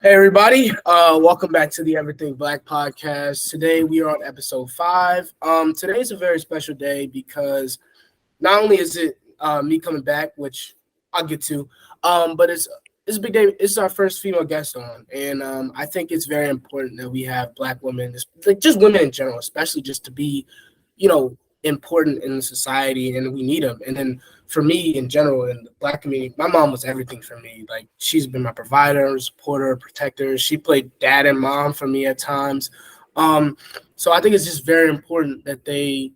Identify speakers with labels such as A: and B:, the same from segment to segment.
A: Hey everybody, welcome back to the Everything Black podcast. Today we are on episode 5. Today is a very special day because not only is it me coming back, which I'll get to, but it's a big day. It's our first female guest on, and I think it's very important that we have Black women, like just women in general, especially just to be, important in society, and we need them. And then for me in general in the Black community, my mom was everything for me. Like she's been my provider, supporter, protector. She played dad and mom for me at times. So I think it's just very important that they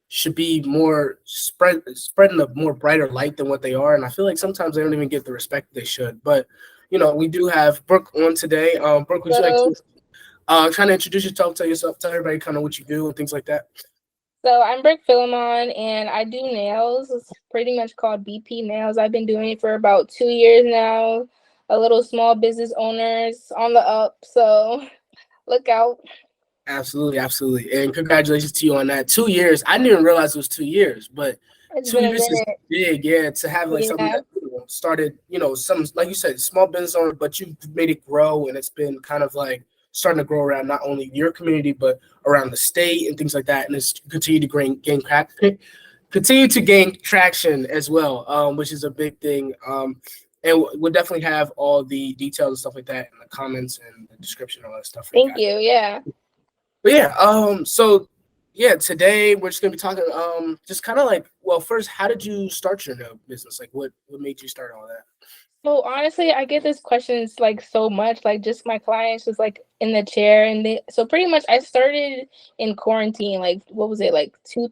A: should be more spreading a more brighter light than what they are. And I feel like sometimes they don't even get the respect they should. But we do have Brook on today. Brook, would you like
B: So,
A: to kind of introduce yourself, tell everybody kind of what you do and things like that?
B: so, I'm Brook Philemon and I do nails. It's pretty much called BP Nails. I've been doing it for about 2 years now. A little small business owners on the up, so look out.
A: Absolutely, absolutely. And congratulations to you on that. 2 years. I didn't even realize it was 2 years, but
B: It's
A: two
B: been a
A: years is
B: minute.
A: big, yeah, to have like something
B: Yeah,
A: that started, some like you said, small business owner, but you've made it grow and it's been kind of like starting to grow around not only your community but around the state and things like that. And it's continue to gain traction as well, which is a big thing. And we'll definitely have all the details and stuff like that in the comments and the description, all that stuff for you
B: thank
A: guys.
B: you. Yeah.
A: But yeah, so yeah, today we're just gonna be talking just kind of like, well, first, how did you start your new business? Like what made you start all that?
B: So honestly, I get this questions like so much, like just my clients just like in the chair and they so pretty much I started in quarantine, like what was it, like
A: 20?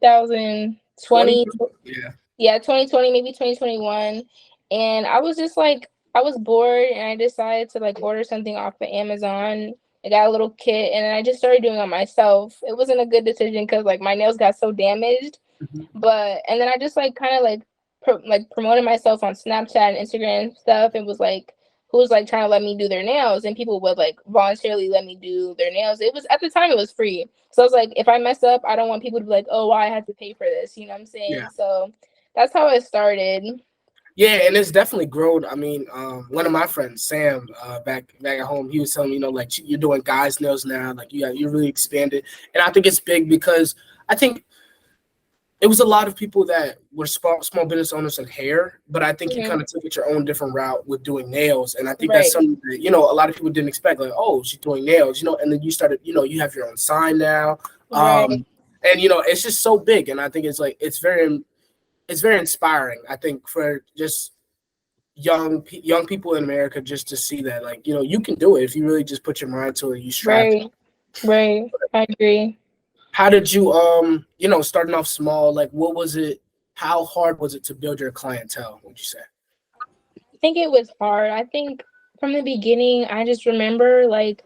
B: 2020.
A: Yeah.
B: Yeah, 2020, maybe 2021. And I was just like, I was bored and I decided to like order something off of Amazon. I got a little kit and then I just started doing it myself. It wasn't a good decision because like my nails got so damaged.
A: Mhm.
B: But, and then I just like kind of like, promoted myself on Snapchat and Instagram stuff and was like, who was like trying to let me do their nails and people would like voluntarily let me do their nails. It was at the time it was free. So I was like, if I mess up, I don't want people to be like, oh, why I had to pay for this. You know what I'm
A: Yeah.
B: saying? So that's how it started.
A: Yeah, and it's definitely grown. I mean, one of my friends, Sam, back at home, he was telling me, like you're doing guys' nails now, like you really expanded, and I think it's big because I think it was a lot of people that were small business owners in hair, but I think you
B: Hmm.
A: kind of took it your own different route with doing nails, and I think that's
B: Right.
A: something that a lot of people didn't expect. Like, oh, she's doing nails, and then you started, you have your own sign now,
B: Right.
A: and it's just so big, and I think it's like it's very inspiring. I think for just young people in America just to see that, like, you can do it if you really just put your mind to it, you strive.
B: Right. Right. I agree.
A: How did you starting off small, like what was it, how hard was it to build your clientele, would you say?
B: I think it was hard. I think from the beginning, I just remember like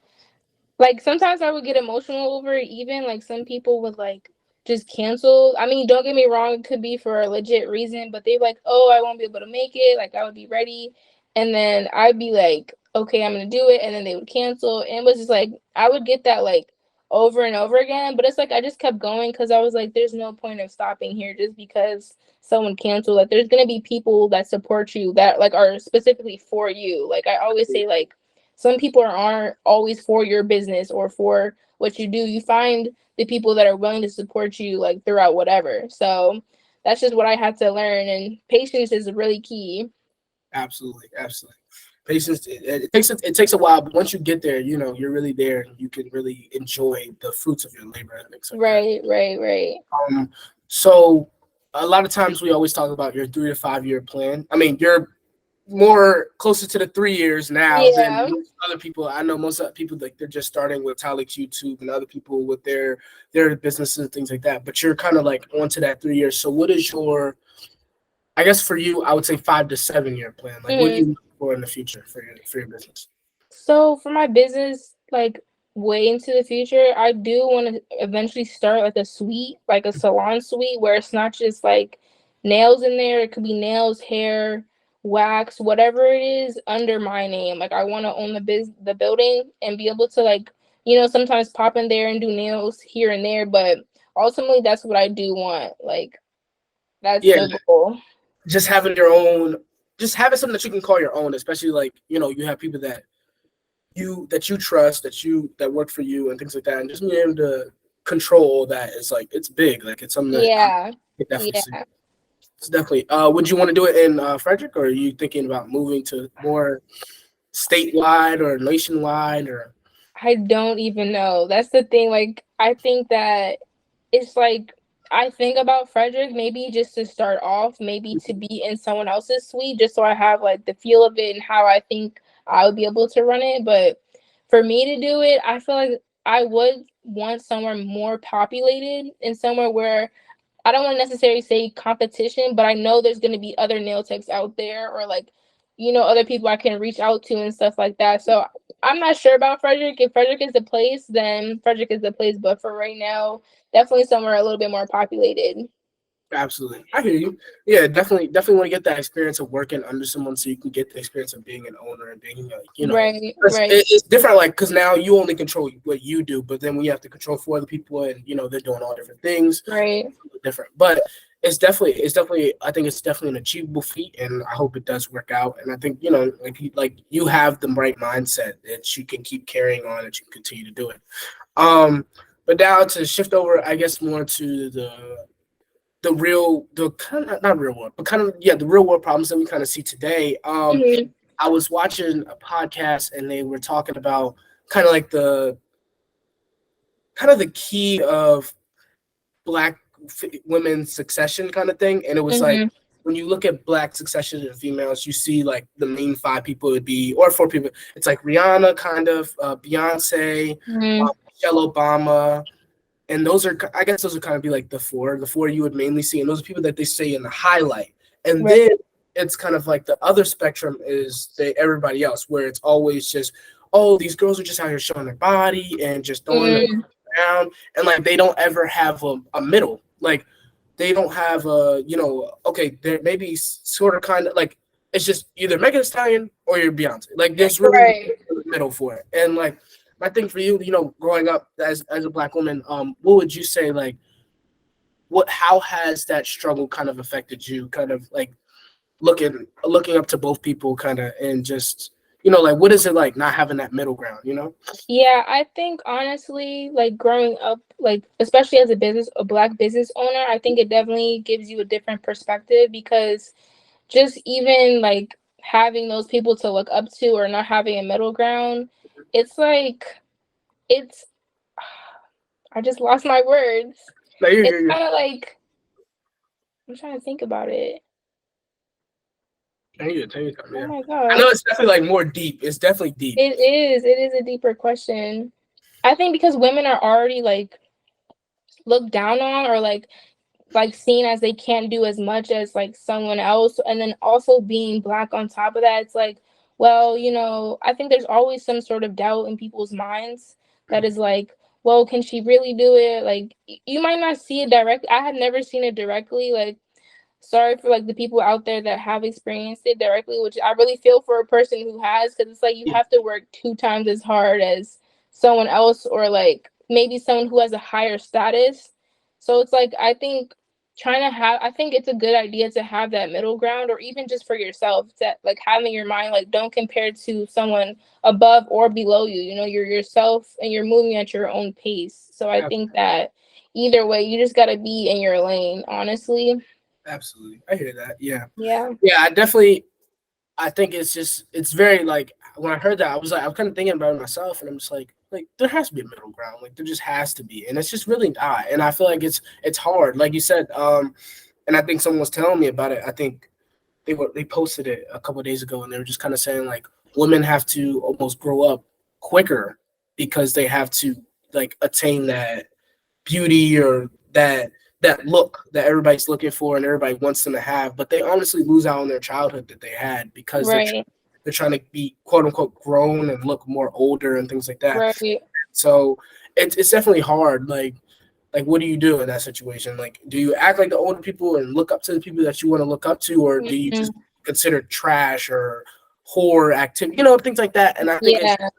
B: sometimes I would get emotional over it, even like some people would like just cancel. I mean, don't get me wrong, it could be for a legit reason, but they like, oh, I won't be able to make it. Like I would be ready. And then I'd be like, okay, I'm gonna do it. And then they would cancel. And it was just like I would get that like over and over again. But it's like I just kept going because I was like, there's no point of stopping here just because someone canceled. Like there's gonna be people that support you that like are specifically for you. Like I always say, like some people aren't always for your business or for what you do. You find the people that are willing to support you like throughout whatever. So that's just what I had to learn. And patience is really key.
A: Absolutely, absolutely. Patience, it takes a while, but once you get there, you're really there and you can really enjoy the fruits of your labor and things like that.
B: Right, right, right.
A: So a lot of times we always talk about your 3 to 5 year plan. I mean, you're more closer to the 3 years now than
B: Yeah.
A: most other people. I know most other people, like, they're just starting with Tylex YouTube and other people with their businesses and things like that. But you're kind of like onto that 3 years. So what is your, I guess for you, I would say 5 to 7 year plan. Like, what are
B: Mhm.
A: you looking for in the future for your business?
B: So for my business, like way into the future, I do want to eventually start like a suite, like a salon suite, where it's not just like nails in there. It could be nails, hair, wax, whatever it is under my name. Like I want to own the building and be able to like sometimes pop in there and do nails here and there. But ultimately, that's what I do want. Like that's
A: Yeah,
B: the goal.
A: just having your own, just having something that you can call your own, especially like, you have people that you trust, that work for you and things like that, and just being able to control that is like it's big. Like it's something that I
B: Yeah.
A: could definitely see.
B: Yeah.
A: It's definitely. Would you want to do it in Frederick, or are you thinking about moving to more statewide or nationwide or?
B: I don't even know. That's the thing. Like, I think that it's like I think about Frederick maybe just to start off, maybe to be in someone else's suite, just so I have like the feel of it and how I think I would be able to run it. But for me to do it, I feel like I would want somewhere more populated and somewhere where I don't want to necessarily say competition, but I know there's going to be other nail techs out there or like, other people I can reach out to and stuff like that. So I'm not sure about Frederick. If Frederick is the place, then Frederick is the place. But for right now, definitely somewhere a little bit more populated.
A: Absolutely, I hear you. Yeah, definitely want to get that experience of working under someone, so you can get the experience of being an owner and being like,
B: Right,
A: it's,
B: right,
A: it's different. Like because now you only control what you do, but then we have to control four other people, and they're doing all different things.
B: right.
A: Different, but it's definitely. I think it's definitely an achievable feat, and I hope it does work out. And I think like you have the right mindset that you can keep carrying on, that you can continue to do it. But now to shift over, I guess more to the kind of not real world, but kind of the real world problems that we kind of see today.
B: Mhm,
A: I was watching a podcast and they were talking about kind of like the key of black women's succession kind of thing, and it was like
B: mhm,
A: when you look at black succession and females, you see like the main five people would be, or four people. It's like Rihanna, kind of Beyonce,
B: mhm.
A: Michelle Obama, and I guess those would kind of be like the four you would mainly see, and those are people that they say in the highlight. And
B: Right.
A: then it's kind of like the other spectrum is everybody else, where it's always just, oh, these girls are just out here showing their body and just throwing them
B: Mm,
A: around, and like they don't ever have a middle. Like they don't have okay, there maybe sort of kind of like it's just either Megan Thee Stallion or you're Beyonce. Like there's really
B: right.
A: no middle for it. And like my thing for you, growing up as a black woman, what would you say, like how has that struggle kind of affected you? Kind of like looking up to both people, kind of, and just like what is it like not having that middle ground?
B: Yeah, I think honestly, like growing up, like especially as a black business owner, I think it definitely gives you a different perspective because just even like having those people to look up to or not having a middle ground, it's like it's I just lost my words.
A: No,
B: It's
A: you're
B: kind of like I'm trying to think about it.
A: tell you,
B: Oh
A: yeah.
B: my
A: I know
B: gosh.
A: it's definitely like more deep. It's definitely deep.
B: It is a deeper question. I think because women are already like looked down on or like seen as they can't do as much as like someone else, and then also being black on top of that, it's like, well, I think there's always some sort of doubt in people's minds that is like, well, can she really do it? Like you might not see it directly. I had never seen it directly. Like, sorry for like the people out there that have experienced it directly, which I really feel for a person who has, because it's like you
A: Yeah,
B: have to work 2 times as hard as someone else, or like maybe someone who has a higher status. So it's like I think it's a good idea to have that middle ground, or even just for yourself, that like having your mind like don't compare to someone above or below you. You're yourself and you're moving at your own pace. So I think that either way, you just gotta be in your lane, honestly.
A: absolutely. I hear that. Yeah.
B: Yeah.
A: Yeah, I think it's very like when I heard that I was kind of thinking about it myself, and I'm just like there has to be a middle ground, like there just has to be, and it's just really not, and I feel like it's hard, like you said, and I think someone was telling me about it. I think they posted it a couple of days ago, and they were just kind of saying like women have to almost grow up quicker because they have to like attain that beauty or that look that everybody's looking for and everybody wants them to have, but they honestly lose out on their childhood that they had because
B: Right.
A: they're trying to be quote unquote grown and look more older and things like that.
B: Right.
A: So it's definitely hard. Like what do you do in that situation? Like do you act like the older people and look up to the people that you want to look up to, or do you
B: Mhm.
A: just consider trash or whore activity, things like that? And I think
B: Yeah.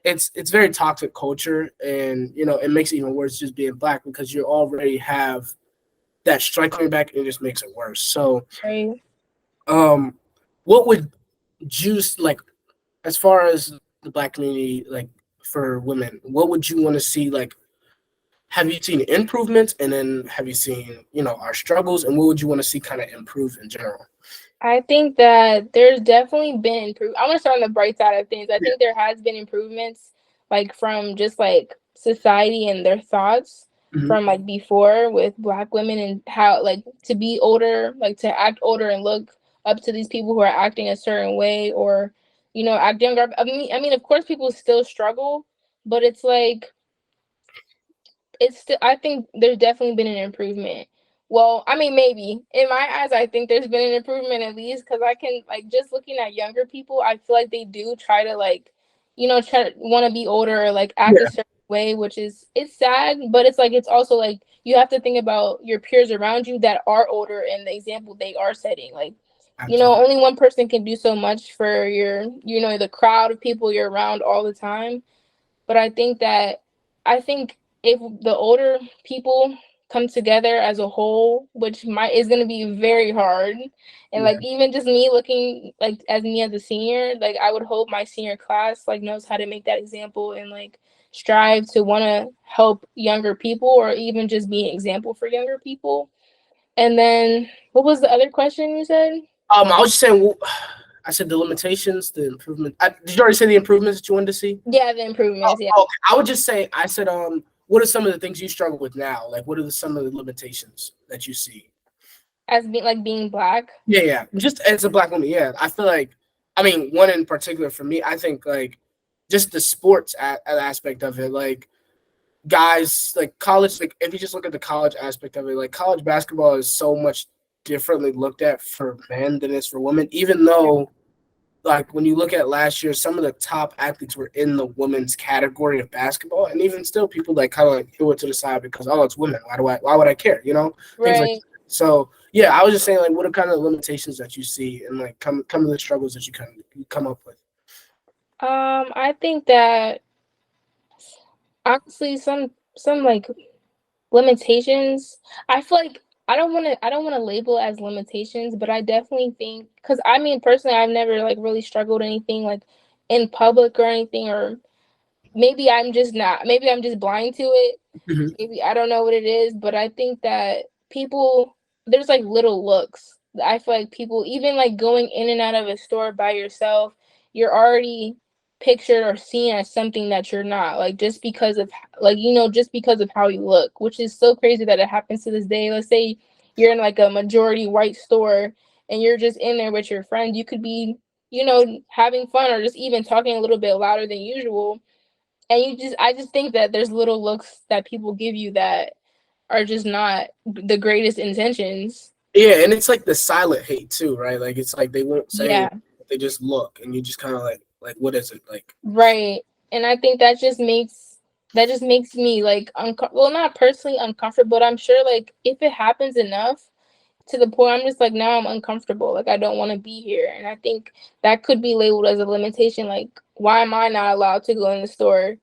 A: it's very toxic culture, and it makes it even worse just being black because you already have that strike coming back, and it just makes it worse. So
B: Right.
A: what would juice, like, as far as the Black community, like for women, what would you want to see? Like, have you seen improvements, and then have you seen, our struggles, and what would you want to see kind of improve in general?
B: I think that there's definitely been I want to start on the bright side of things. I
A: Yeah.
B: think there has been improvements, like from just like society and their thoughts
A: Hmm.
B: from like before with Black women, and how like to be older, like to act older and look up to these people who are acting a certain way, or act younger. I mean, of course, people still struggle, but it's like it's still, I think there's definitely been an improvement. Well, I mean, maybe in my eyes, I think there's been an improvement at least, because I can like just looking at younger people, I feel like they do try to like, try to want to be older or like act a
A: Yeah,
B: certain way, which is it's sad, but it's like it's also like you have to think about your peers around you that are older and the example they are setting. Like,
A: absolutely.
B: only one person can do so much for the crowd of people you're around all the time. But I think if the older people come together as a whole, which might is gonna be very hard, and
A: Yeah,
B: like even just me looking like as me as a senior, like I would hope my senior class like knows how to make that example and like strive to want to help younger people or even just be an example for younger people. And then what was the other question you said?
A: I was just saying. I said the limitations, the improvement. Did you already say the improvements that you wanted to see?
B: Yeah, the improvements. Yeah,
A: Okay. I would just say, I said, what are some of the things you struggle with now? Like, what are some of the limitations that you see?
B: as being Black.
A: Yeah, yeah. Just as a Black woman, yeah. I feel like, I mean, one in particular for me, I think like just the sports aspect of it, like guys, like college, like if you just look at the college aspect of it, like college basketball is so much differently looked at for men than it is for women, even though like when you look at last year, some of the top athletes were in the women's category of basketball, and even still, people like kind of like threw it to the side because it's women. Why would I care? Things like
B: Right.
A: that. So yeah, I was just saying like, what are kind of limitations that you see, and like come of the struggles that you come up with?
B: I think that honestly, some like limitations. I feel like I don't want to label it as limitations, but I definitely think, because I mean personally, I've never like really struggled anything like in public or anything, or maybe I'm just blind to it.
A: Hmm.
B: Maybe I don't know what it is, but I think that people there's like little looks. I feel like people, even like going in and out of a store by yourself, you're already pictured or seen as something that you're not. Like just because of just because of how you look, which is so crazy that it happens to this day. Let's say you're in like a majority white store and you're just in there with your friends. You could be, having fun or just even talking a little bit louder than usual, and I just think that there's little looks that people give you that are just not the greatest intentions.
A: Yeah, and it's like the silent hate too, right? Like it's like they won't say
B: Yeah,
A: anything, they just look, and you just kind of like what is it like?
B: right. And I think that just makes me like well, not personally uncomfortable, but I'm sure like if it happens enough to the point I'm just like, now I'm uncomfortable, like I don't want to be here. And I think that could be labeled as a limitation, like why am I not allowed to go in the store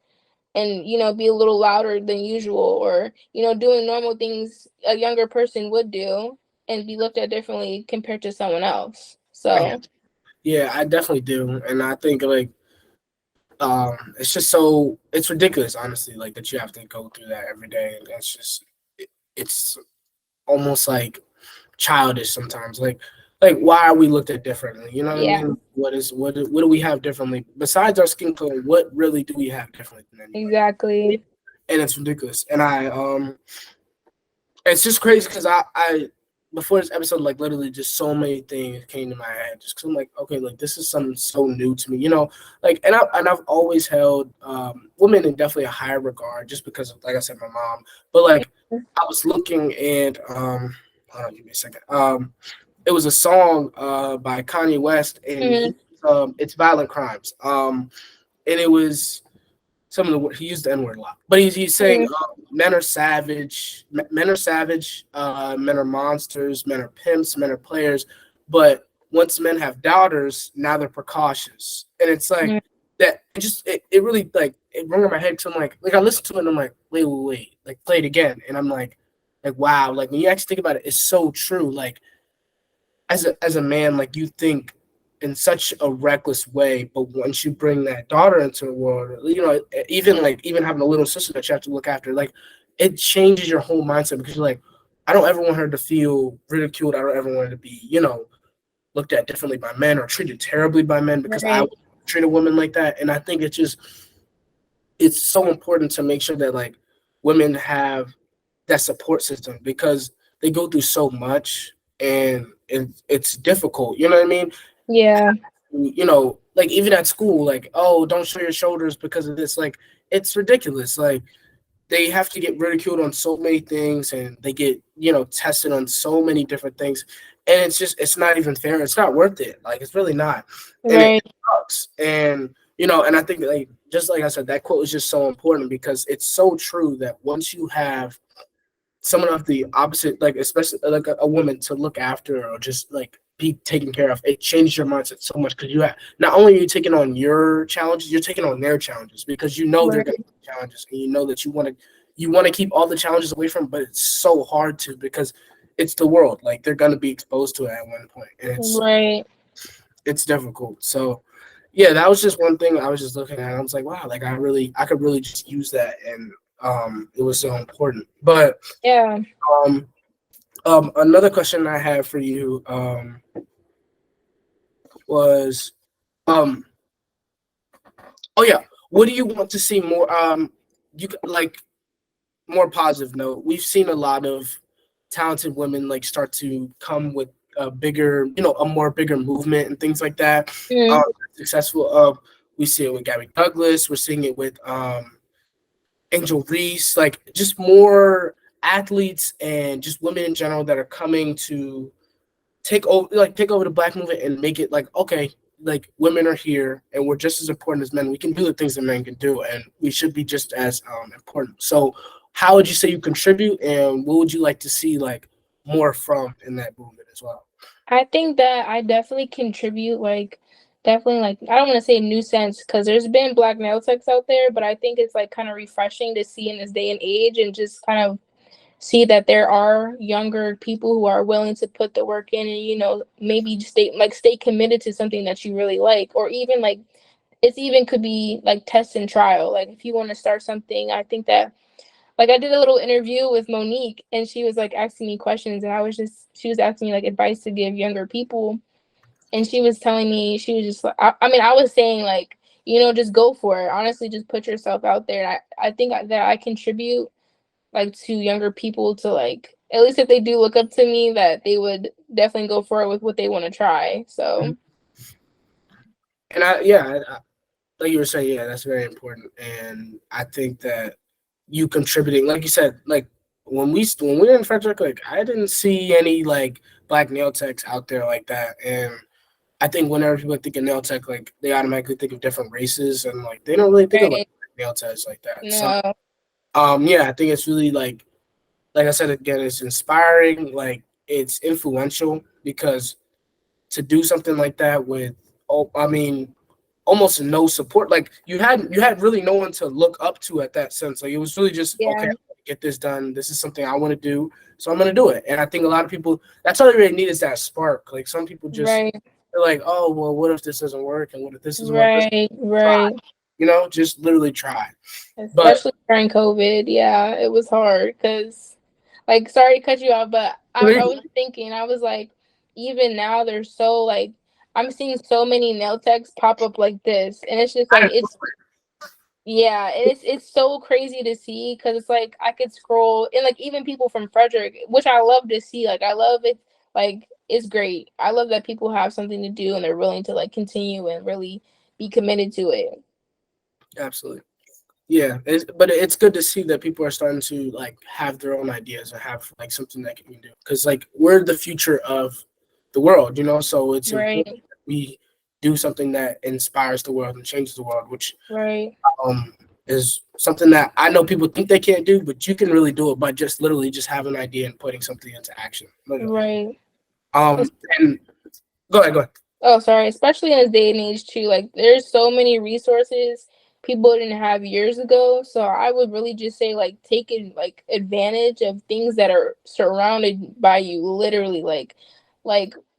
B: and be a little louder than usual, or doing normal things a younger person would do and be looked at differently compared to someone else.
A: Yeah,
B: So
A: yeah, I definitely do, and I think like it's just it's ridiculous, honestly, like that you have to go through that every day, and it's almost like childish sometimes. Like why are we looked at differently? You know what I
B: yeah,
A: mean? What do we have differently besides our skin color? What really do we have differently than anybody?
B: exactly.
A: And it's ridiculous. And it's just crazy because I before this episode, like literally just so many things came to my head just because I'm like, okay, like this is something so new to me, like, and I've always held women in definitely a higher regard just because of, like I said, my mom. But like I was looking at hold on, give me a second. It was a song by Kanye West, and
B: Hmm.
A: it's Violent Crimes. And it was some of the he used the N word a lot, but he's saying
B: Hmm.
A: men are savage, men are savage, men are monsters, men are pimps, men are players, but once men have daughters, now they're precautious, and it's like that. It really like it rung in my head. So I'm like I listened to it, and I'm like, wait, like play it again, and I'm like wow, like when you actually think about it, it's so true. Like as a man, like you think in such a reckless way. But once you bring that daughter into the world, even having a little sister that you have to look after, like it changes your whole mindset because you're like, I don't ever want her to feel ridiculed. I don't ever want her to be, looked at differently by men or treated terribly by men because I
B: Right.
A: would treat a woman like that. And I think it's so important to make sure that like women have that support system because they go through so much and it's difficult. You know what I mean?
B: Yeah.
A: Like even at school, like, oh, don't show your shoulders because of this. Like, it's ridiculous. Like, they have to get ridiculed on so many things and they get, tested on so many different things. And it's not even fair. It's not worth it. Like, it's really not. And it
B: Right.
A: sucks. And I think, like, just like I said, that quote is just so important because it's so true that once you have someone of the opposite, like especially like a woman to look after or just like be taken care of, it changes your mindset so much because you have not only are you taking on your challenges, you're taking on their challenges because you know they're
B: Right.
A: going to be challenges and you know that you want to keep all the challenges away from, but it's so hard to because it's the world. Like they're going to be exposed to it at one point, and
B: Right.
A: it's difficult. So yeah, that was just one thing I was just looking at. I was like, wow, like I could really just use that, and it was so important. But
B: Yeah.
A: um, another question I had for you was, um, oh yeah, what do you want to see more? You like more positive note. We've seen a lot of talented women like start to come with a bigger, a more bigger movement and things like that.
B: Mm.
A: Successful. We see it with Gabby Douglas. We're seeing it with Angel Reese. Like just more athletes and just women in general that are coming to take over the Black movement and make it like, okay, like women are here and we're just as important as men. We can do the things that men can do, and we should be just as important. So, how would you say you contribute, and what would you like to see like more from in that movement as well?
B: I think that I definitely contribute, like, definitely, like, I don't want to say new sense because there's been black nail techs out there, but I think it's like kind of refreshing to see in this day and age and just kind of see that there are younger people who are willing to put the work in and maybe stay committed to something that you really like, or even like it's even could be like test and trial. Like if you want to start something, I think that like I did a little interview with Monique and she was like asking me questions and she was asking me like advice to give younger people, and she was telling me, she was just like, I mean, I was saying like, just go for it, honestly, just put yourself out there. And I think that I contribute like to younger people to like, at least if they do look up to me, that they would definitely go for it with what they want to try. So
A: And I like you were saying, yeah, that's very important. And I think that you contributing, like you said, like when we were in Frederick, like I didn't see any like black nail techs out there like that. And I think whenever people think of nail tech, like they automatically think of different races, and like they don't really think of like
B: right.
A: nail techs like that. So,
B: No.
A: yeah, I think it's really like I said again, it's inspiring, like it's influential because to do something like that with, oh, I mean, almost no support. Like you had really no one to look up to at that sense. Like it was really just okay,
B: Yeah.
A: get this done. This is something I want to do, so I'm gonna do it. And I think a lot of people, that's all they really need is that spark. Like some people just
B: Right.
A: they're like, oh well, what if this doesn't work? And what if this doesn't work? Let's
B: Right.
A: try.
B: Right.
A: Just literally try. But
B: Especially during COVID. Yeah, it was hard because, like, sorry to cut you off, but I was thinking, I was like, even now, there's so, like, I'm seeing so many nail techs pop up like this. And it's just like, yeah, it's so crazy to see because it's like I could scroll and like even people from Frederick, which I love to see. Like, I love it. Like, it's great. I love that people have something to do and they're willing to, like, continue and really be committed to it.
A: absolutely. Yeah, but it's good to see that people are starting to like have their own ideas and have like something that can do because like we're the future of the world, so it's important
B: Right.
A: that we do something that inspires the world and changes the world, which
B: Right.
A: is something that I know people think they can't do, but you can really do it by just literally just having an idea and putting something into action. Literally.
B: Right.
A: And go ahead.
B: Oh, sorry. Especially in this day and age too. Like there's so many resources people didn't have years ago. So I would really just say like taking like advantage of things that are surrounded by you, literally. Like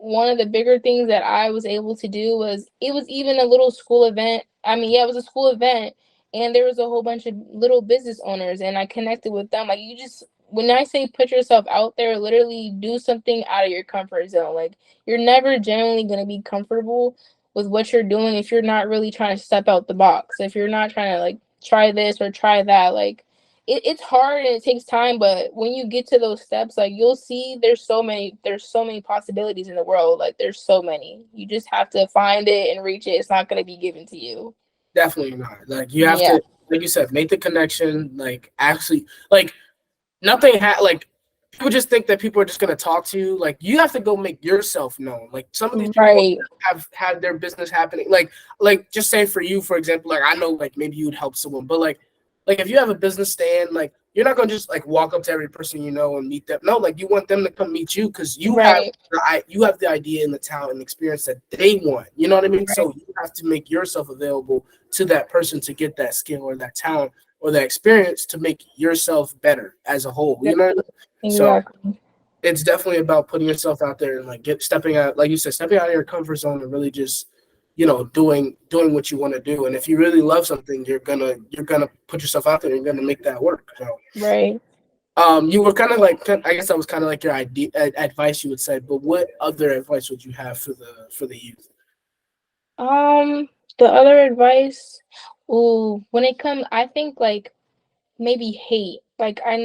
B: one of the bigger things that I was able to do was, it was even a little school event. I mean, yeah, it was a school event, and there was a whole bunch of little business owners, and I connected with them. Like, you just, when I say put yourself out there, literally do something out of your comfort zone. Like, you're never genuinely going to be comfortable with what you're doing if you're not really trying to step out the box. If you're not trying to like try this or try that, like, it's hard and it takes time, but when you get to those steps, like, you'll see there's so many possibilities in the world. Like, there's so many. You just have to find it and reach it. It's not going to be given to you.
A: Definitely not. Like you have
B: Yeah.
A: to, like you said, make the connection. Like actually, like nothing. Like people just think that people are just gonna talk to you. Like you have to go make yourself known. Like some of these people
B: Right.
A: have had their business happening. Like just say for you, for example, like I know like maybe you would help someone, but like if you have a business stand, like you're not gonna just like walk up to every person you know and meet them. No, like you want them to come meet you because
B: Right.
A: you have the idea and the talent and experience that they want. You know what I mean?
B: Right.
A: So you have to make yourself available to that person to get that skill or that talent or that experience to make yourself better as a whole. You know what I mean? So
B: Exactly.
A: it's definitely about putting yourself out there and like stepping out, like you said, stepping out of your comfort zone and really just doing what you want to do. And if you really love something, you're gonna put yourself out there. And you're gonna make that work. So
B: Right.
A: you were kind of like, I guess that was kind of like your idea advice you would say. But what other advice would you have for the youth?
B: Um, the other advice, ooh, when it comes, I think like maybe hate. Like, I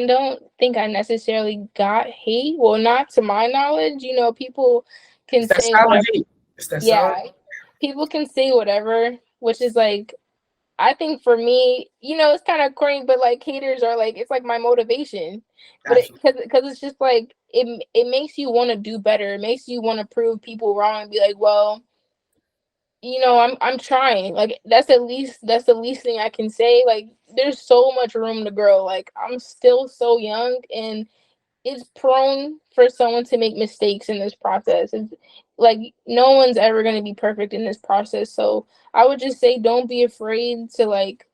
B: don't think I necessarily got hate. Well, not to my knowledge. People
A: It's
B: can
A: that
B: say
A: silent
B: whatever.
A: hate. It's that silent.
B: Yeah, people can say whatever, which is like, I think for me, it's kind of corny, but like, haters are like, it's like my motivation. But
A: Absolutely.
B: because it's just like, it makes you want to do better. It makes you want to prove people wrong and be like, well, I'm trying. Like, that's the least thing I can say. Like, there's so much room to grow. Like, I'm still so young, and it's prone for someone to make mistakes in this process. It's like, no one's ever going to be perfect in this process. So I would just say, don't be afraid to like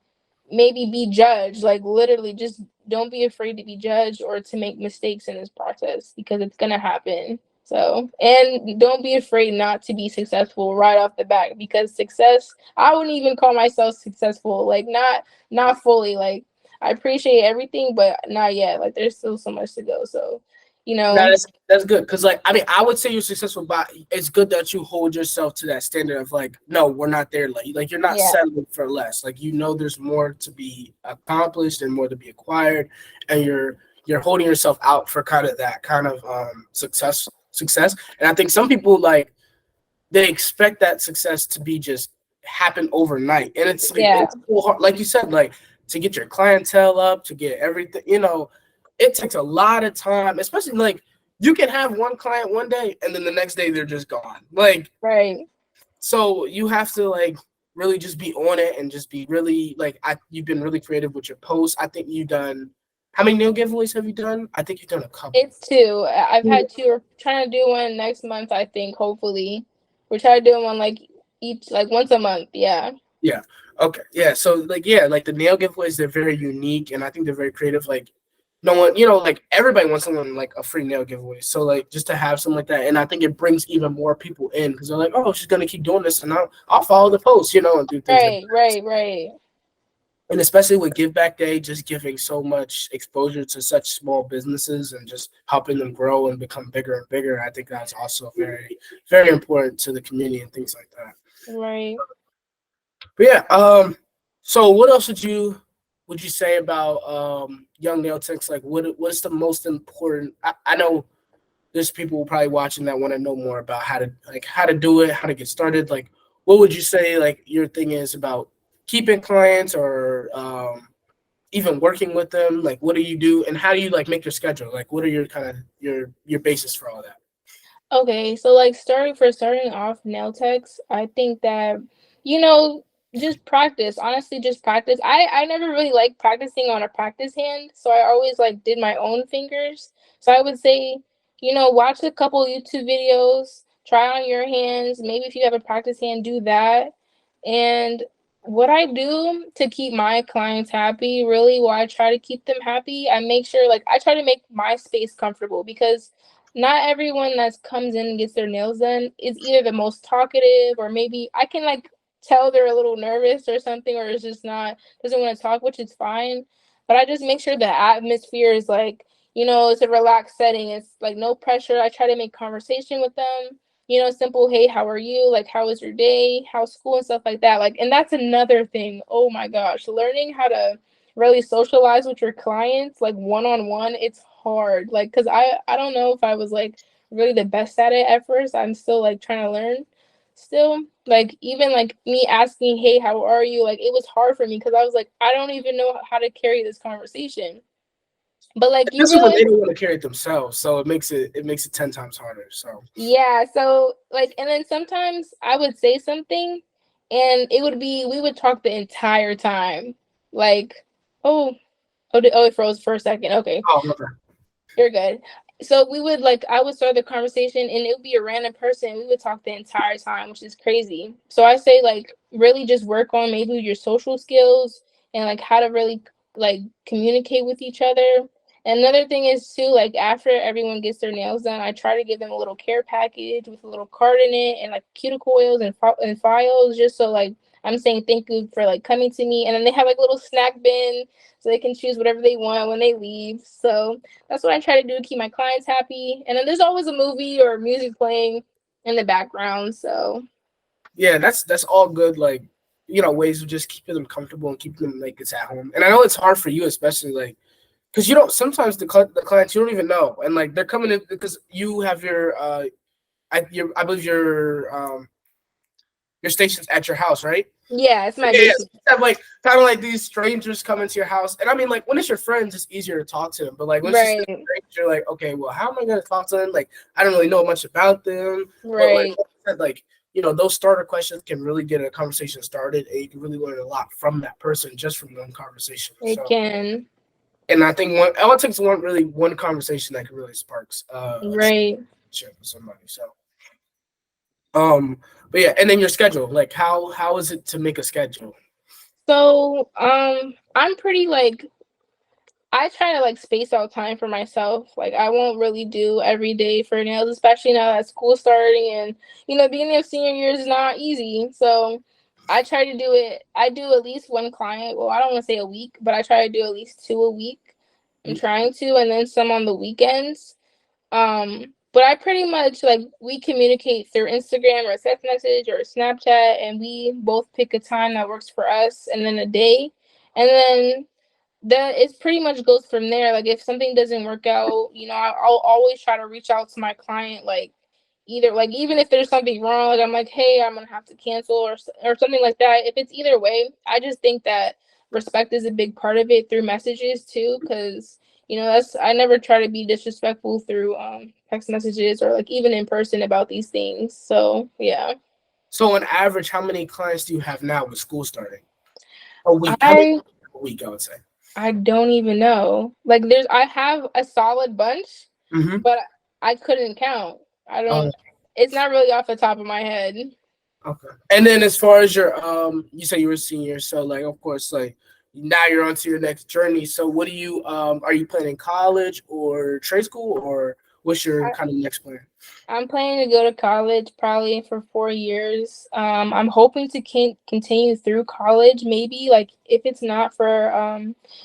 B: maybe be judged. Like, literally, just don't be afraid to be judged or to make mistakes in this process, because it's gonna happen. So, and don't be afraid not to be successful right off the bat, because success, I wouldn't even call myself successful. Like, not fully. Like, I appreciate everything, but not yet. Like, there's still so much to go. So, you
A: No,
B: know,
A: that's good because like I mean I would say you're successful, but it's good that you hold yourself to that standard of like no, we're not there. Like you're not
B: yeah,
A: settling for less. Like there's more to be accomplished and more to be acquired, and you're holding yourself out for kind of that kind of success. And I think some people like they expect that success to be just happen overnight, and it's like
B: yeah,
A: it's so hard. Like you said, like to get your clientele up, to get everything. It takes a lot of time, especially like you can have one client one day and then the next day they're just gone. Like,
B: right.
A: so you have to like really just be on it and just be really like you've been really creative with your posts. I think you've done how many nail giveaways have you done? I think you've done a couple.
B: It's two. I've had two. We're trying to do one next month, I think, hopefully. We're trying to do one like each, like once a month. Yeah.
A: Yeah. Okay. Yeah. So like like the nail giveaways, they're very unique and I think they're very creative. Like no one, like everybody wants someone like a free nail giveaway. So like just to have something like that, and I think it brings even more people in because they're like, oh, she's gonna keep doing this, and I'll follow the post, and do things like
B: Right,
A: that.
B: right, right.
A: And especially with Give Back Day, just giving so much exposure to such small businesses and just helping them grow and become bigger and bigger. I think that's also very, very important to the community and things like that.
B: Right.
A: But yeah, so what else would you say about young nail techs? Like what's the most important? I know there's people probably watching that want to know more about how to do it, how to get started. Like what would you say like your thing is about keeping clients or even working with them? Like what do you do and how do you like make your schedule? Like what are your kind of your basis for all that?
B: Okay, so like starting off nail techs, I think that you know just practice. Honestly, just practice. I never really liked practicing on a practice hand, so I always like did my own fingers. So I would say, watch a couple YouTube videos, try on your hands. Maybe if you have a practice hand, do that. And what I do to keep my clients happy, really, I try to keep them happy, I make sure like I try to make my space comfortable because not everyone that comes in and gets their nails done is either the most talkative, or maybe I can like tell they're a little nervous or something, or is just not doesn't want to talk, which is fine. But I just make sure the atmosphere is like, it's a relaxed setting. It's like no pressure. I try to make conversation with them. Simple, hey, how are you? Like, how was your day? How's school and stuff like that. Like, and that's another thing. Oh my gosh, learning how to really socialize with your clients, like one on one, it's hard. Like, cause I don't know if I was like really the best at it at first. I'm still like trying to learn. Still, like even like me asking, hey, how are you? Like it was hard for me because I was like, I don't even know how to carry this conversation. But like you
A: Especially when
B: realize,
A: they don't want to carry it themselves, so it makes it 10 times harder. So
B: yeah. So like, and then sometimes I would say something, and it would be we would talk the entire time. Like, oh, it froze for a second. Okay.
A: oh, okay.
B: You're good. So we would like I would start the conversation and it would be a random person. We would talk the entire time, which is crazy. So I say like really just work on maybe your social skills and like how to really like communicate with each other. And another thing is too, like after everyone gets their nails done, I try to give them a little care package with a little card in it and like cuticle oils and files, just so like I'm saying thank you for like coming to me. And then they have like a little snack bin so they can choose whatever they want when they leave. So that's what I try to do to keep my clients happy. And then there's always a movie or music playing in the background. So
A: Yeah, that's all good. Like, ways of just keeping them comfortable and keeping them like it's at home. And I know it's hard for you, especially like because you don't sometimes the clients you don't even know, and like they're coming in because you have I believe your station's at your house, right?
B: yeah, it's my
A: Yeah,
B: basement.
A: so you have like kind of like these strangers come into your house, and I mean, like when it's your friends, it's easier to talk to them. But like when it's just a
B: Right,
A: stranger, you're like, okay, well, how am I gonna talk to them? Like I don't really know much about them, but like
B: right.
A: I said, like those starter questions can really get a conversation started, and you can really learn a lot from that person just from one conversation.
B: It
A: So,
B: can.
A: and I think all it takes one conversation that can really sparks a
B: Right.
A: relationship with somebody. So, um, but yeah, and then your schedule, like how is it to make a schedule?
B: So I'm pretty like I try to like space out time for myself. Like I won't really do every day for nails, especially now that school's starting and beginning of senior year is not easy. So I try to do it. I do at least one client. Well, I don't want to say a week, but I try to do at least two a week. I'm trying to, and then some on the weekends. But I pretty much like we communicate through Instagram or text message or Snapchat, and we both pick a time that works for us, and then a day, and then that it pretty much goes from there. Like if something doesn't work out, I'll always try to reach out to my client, like either like even if there's something wrong, like I'm like, hey, I'm gonna have to cancel or something like that. If it's either way, I just think that respect is a big part of it through messages too, because that's I never try to be disrespectful through text messages or like even in person about these things. So yeah.
A: So on average, how many clients do you have now with school starting? A week. How many
B: I
A: a week, I would say.
B: I don't even know. Like I have a solid bunch,
A: Mm-hmm.
B: but I couldn't count. I
A: Oh,
B: don't. It's not really off the top of my head.
A: okay. And then as far as your you say you were a senior, so like of course like now you're on to your next journey. So what do you are you planning college or trade school or what's your
B: I,
A: kind of next plan?
B: I'm planning to go to college probably for 4 years. I'm hoping to continue through college. Maybe like if it's not for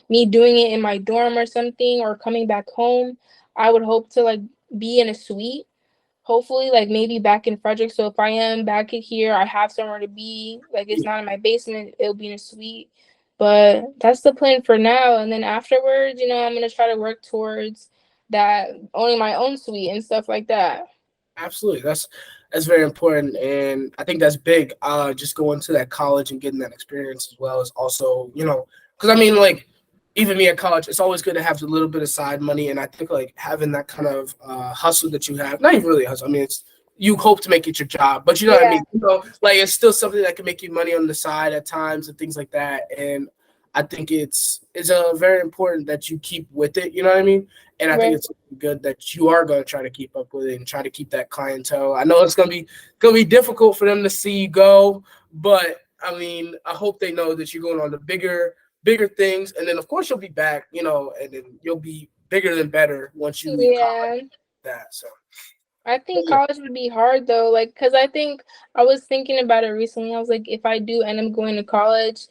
B: me doing it in my dorm or something or coming back home, I would hope to like be in a suite. Hopefully like maybe back in Frederick. So if I am back in here, I have somewhere to be. Like it's not in my basement, it'll be in a suite. But that's the plan for now. And then afterwards, I'm gonna try to work towards that owning my own suite and stuff like that.
A: Absolutely. That's very important, and I think that's big. Just going to that college and getting that experience as well is also, because I mean, like, even me at college, it's always good to have a little bit of side money, and I think like having that kind of hustle that you have, not even really hustle. I mean, it's you hope to make it your job, but you know what I
B: Yeah,
A: mean. Like it's still something that can make you money on the side at times and things like that. And I think it's a very important that you keep with it. You know what I mean? And I think
B: right.
A: it's good that you are going to try to keep up with it and try to keep that clientele. I know it's going to be difficult for them to see you go, but I mean, I hope they know that you're going on the bigger things, and then of course you'll be back, and then you'll be bigger than better once you leave
B: Yeah.
A: college. that. So
B: I think college would be hard though, like, cause I think I was thinking about it recently. I was like, if I do end up going to college,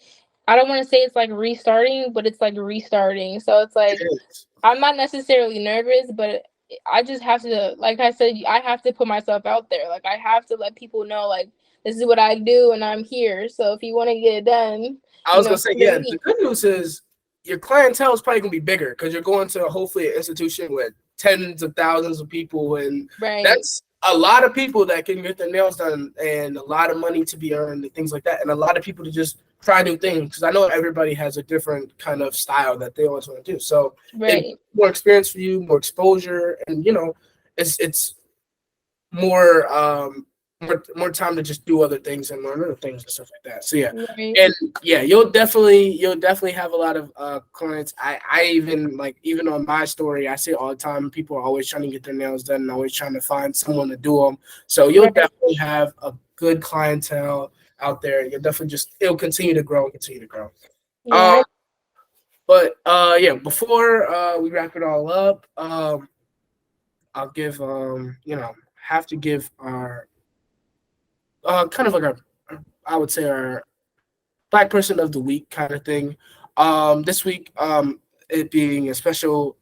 B: I don't want to say it's like restarting, but it's like restarting. So it's
A: it
B: like
A: is.
B: I'm not necessarily nervous, but I just have to, like I said, I have to put myself out there. Like I have to let people know, like this is what I do, and I'm here. So if you want to get it done,
A: I
B: you
A: was
B: know,
A: gonna say,
B: come to
A: yeah.
B: me.
A: The good news is your clientele is probably gonna be bigger because you're going to hopefully an institution with tens of thousands of people, and
B: Right,
A: that's a lot of people that can get their nails done, and a lot of money to be earned, and things like that, and a lot of people to just try new things because I know everybody has a different kind of style that they always want to do. So it
B: right,
A: more experience for you, more exposure, and it's more more time to just do other things and learn other things and stuff like that. So yeah.
B: right,
A: And yeah, you'll definitely have a lot of clients. I even like even on my story, I say all the time, people are always trying to get their nails done and always trying to find someone to do them. So you'll
B: right.
A: definitely have a good clientele out there. You'll definitely it'll continue to grow and continue to grow. Um,
B: Yeah,
A: but yeah, before we wrap it all up, I'll give have to give our kind of like our I would say our Black Person of the Week kind of thing. This week, it being a special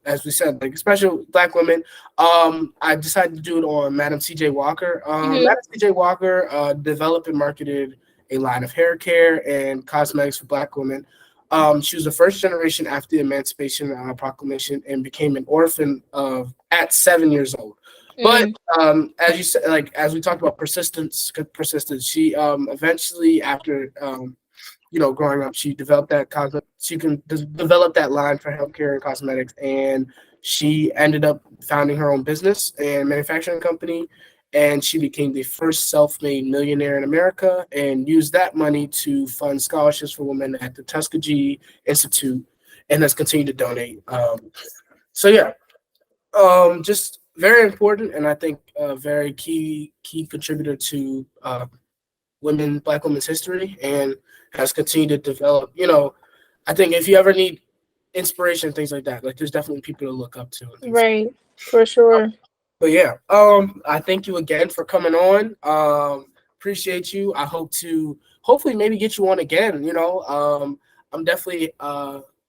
A: as we said, like a special Black women. I decided to do it on Madam C.J. Walker.
B: hmm,
A: Madam C.J. Walker developed and marketed a line of hair care and cosmetics for Black women. She was the first generation after the Emancipation Proclamation and became an orphan at 7 years old. But
B: mm,
A: as you said, like as we talked about persistence, she eventually after growing up, she developed that she can develop that line for healthcare and cosmetics, and she ended up founding her own business and manufacturing company, and she became the first self-made millionaire in America, and used that money to fund scholarships for women at the Tuskegee Institute, and has continued to donate. So yeah, just very important, and I think a very key contributor to Black women's history, and has continued to develop. I think if you ever need inspiration, things like that, like there's definitely people to look up to and things.
B: right, for sure.
A: But yeah, I thank you again for coming on. Appreciate you. I hope to hopefully maybe get you on again. I'm definitely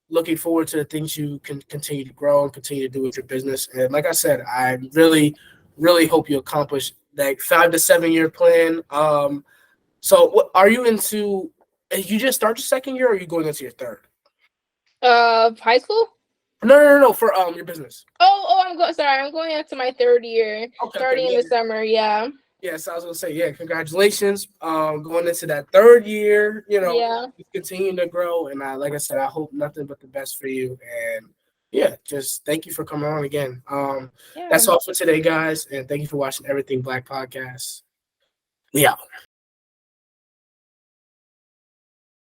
A: looking forward to the things you can continue to grow and continue to do with your business. And like I said, I really hope you accomplish that 5 to 7 year plan. So what are you into? You just start your second year, or are you going into your third?
B: High school?
A: No, for your business.
B: I'm going. Sorry, I'm going into my third year,
A: Okay,
B: starting in
A: yeah.
B: the summer. Yeah,
A: Yes, I was gonna say, yeah, congratulations. Going into that third year,
B: yeah,
A: continuing to grow, and like I said, I hope nothing but the best for you. And yeah, just thank you for coming on again.
B: yeah.
A: That's all for today, guys, and thank you for watching Everything Black podcast. We out.